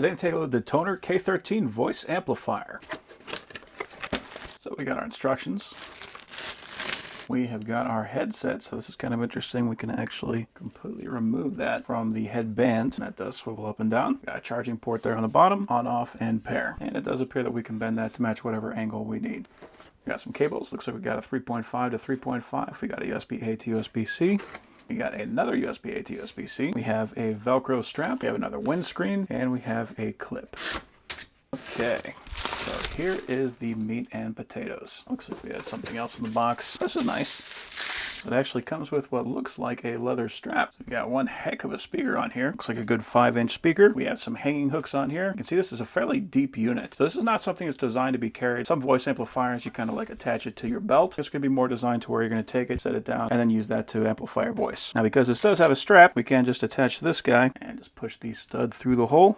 Today I'm taking a look at the TONOR K13 voice amplifier. So we got our instructions. We have got our headset, so this is kind of interesting. We can actually completely remove that from the headband. That does swivel up and down. Got a charging port there on the bottom, on, off, and pair. And it does appear that we can bend that to match whatever angle we need. We got some cables. Looks like we got a 3.5 to 3.5. We got a USB-A to USB-C. We got another USB-A to USB-C. We have a Velcro strap. We have another windscreen, and we have a clip. Okay, so here is the meat and potatoes. Looks like we had something else in the box. This is nice. It actually comes with what looks like a leather strap. So we got one heck of a speaker on here. Looks like a good 5-inch speaker. We have some hanging hooks on here. You can see this is a fairly deep unit. So this is not something that's designed to be carried. Some voice amplifiers, you kind of like attach it to your belt. This could be more designed to where you're going to take it, set it down, and then use that to amplify your voice. Now because this does have a strap, we can just attach this guy and just push the stud through the hole.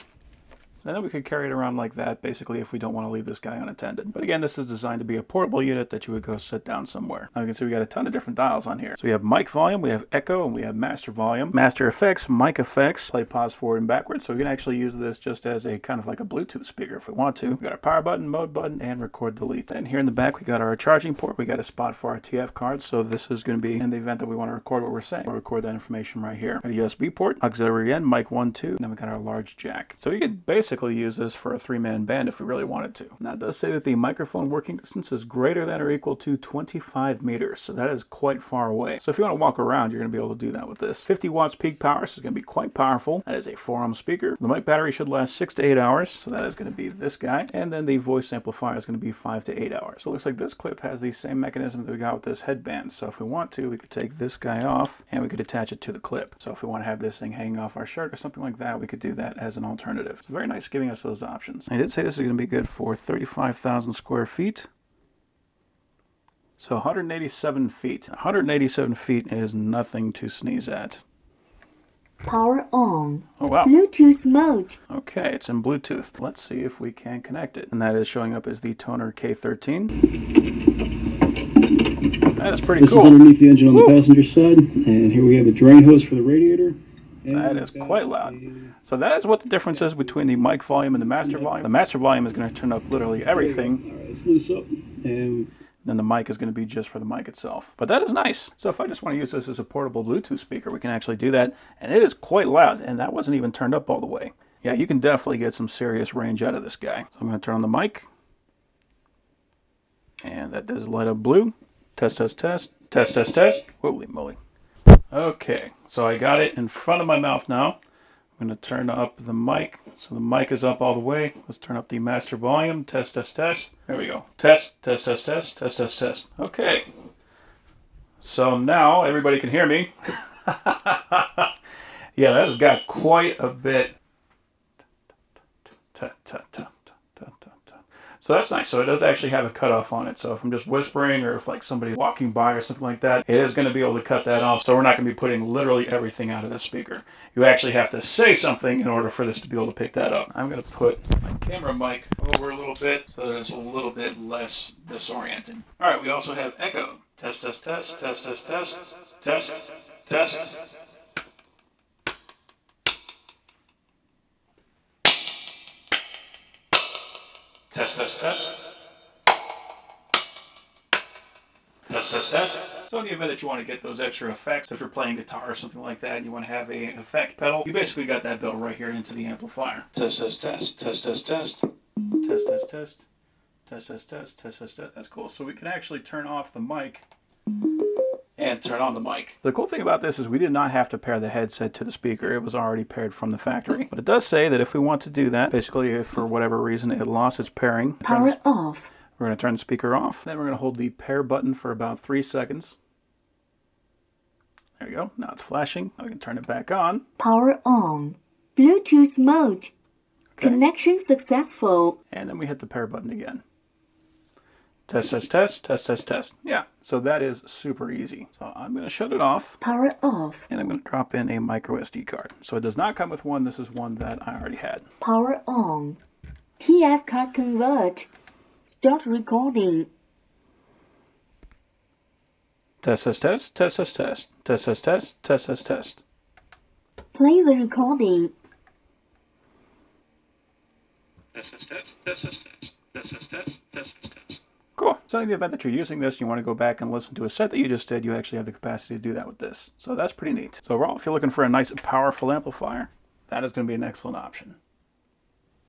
And then we could carry it around like that, basically, if we don't want to leave this guy unattended. But again, this is designed to be a portable unit that you would go sit down somewhere. Now you can see we got a ton of different dials on here. So we have mic volume, we have echo, and we have master volume. Master effects, mic effects, play, pause, forward, and backwards. So we can actually use this just as a kind of like a Bluetooth speaker if we want to. We got our power button, mode button, and record delete. And here in the back, we got our charging port. We got a spot for our TF cards. So this is going to be in the event that we want to record what we're saying. We'll record that information right here. Got a USB port, auxiliary in, mic 1, 2, and then we got our large jack. So we could basically use this for a 3-man band if we really wanted to. Now it does say that the microphone working distance is greater than or equal to 25 meters, so that is quite far away. So if you want to walk around, you're going to be able to do that with this. 50 watts peak power, so it's going to be quite powerful. That is a 4-ohm speaker. The mic battery should last 6 to 8 hours, so that is going to be this guy. And then the voice amplifier is going to be 5 to 8 hours. So it looks like this clip has the same mechanism that we got with this headband. So if we want to, we could take this guy off and we could attach it to the clip. So if we want to have this thing hanging off our shirt or something like that, we could do that as an alternative. It's very nice giving us those options. I did say this is going to be good for 35,000 square feet. So 187 feet. 187 feet is nothing to sneeze at. Power on. Oh wow. Bluetooth mode. Okay, it's in Bluetooth. Let's see if we can connect it. And that is showing up as the TONOR K13. That is pretty cool. This is underneath the engine on the passenger side. And here we have a drain hose for the radiator. That is quite loud. So that is what the difference is between the mic volume and the master volume. The master volume is going to turn up literally everything. All right, let's loose up. And then the mic is going to be just for the mic itself. But that is nice. So if I just want to use this as a portable Bluetooth speaker, we can actually do that. And it is quite loud. And that wasn't even turned up all the way. Yeah, you can definitely get some serious range out of this guy. So I'm going to turn on the mic. And that does light up blue. Test, test, test. Test, test, test. Holy moly. Okay, so I got it in front of my mouth now. I'm going to turn up the mic. So the mic is up all the way. Let's turn up the master volume. Test, test, test. There we go. Test, test, test, test, test, test, test. Okay. So now everybody can hear me. Yeah, that has got quite a bit. So that's nice. So it does actually have a cutoff on it. So if I'm just whispering or if like somebody's walking by or something like that, it is going to be able to cut that off. So we're not going to be putting literally everything out of the speaker. You actually have to say something in order for this to be able to pick that up. I'm going to put my camera mic over a little bit so that it's a little bit less disoriented. All right, we also have echo. Test, test, test, test, test, test, test, test. Test, test, test. Test, test, test. So in the event that you want to get those extra effects, if you're playing guitar or something like that and you want to have an effect pedal, you basically got that built right here into the amplifier. Test, test, test. Test, test, test. Test, test, test. Test, test, test. Test, test, test. That's cool. So we can actually turn off the mic and turn on the mic. The cool thing about this is we did not have to pair the headset to the speaker. It was already paired from the factory. But it does say that if we want to do that, basically if for whatever reason it lost its pairing, Power off. we're going to turn the speaker off. Then we're going to hold the pair button for about 3 seconds. There we go. Now it's flashing. Now we can turn it back on. Power on. Bluetooth mode. Okay. Connection successful. And then we hit the pair button again. Test, test, test, test, test, test. Yeah, so that is super easy. So I'm going to shut it off. Power off. And I'm going to drop in a micro SD card. So it does not come with one. This is one that I already had. Power on. TF card convert. Start recording. Test, test, test, test, test, test, test, test, test, test, test, test. Play the recording. This is test. This is test. This is test. This is test. Cool. So in the event that you're using this, you want to go back and listen to a set that you just did, you actually have the capacity to do that with this. So that's pretty neat. So overall, if you're looking for a nice, powerful amplifier, that is going to be an excellent option.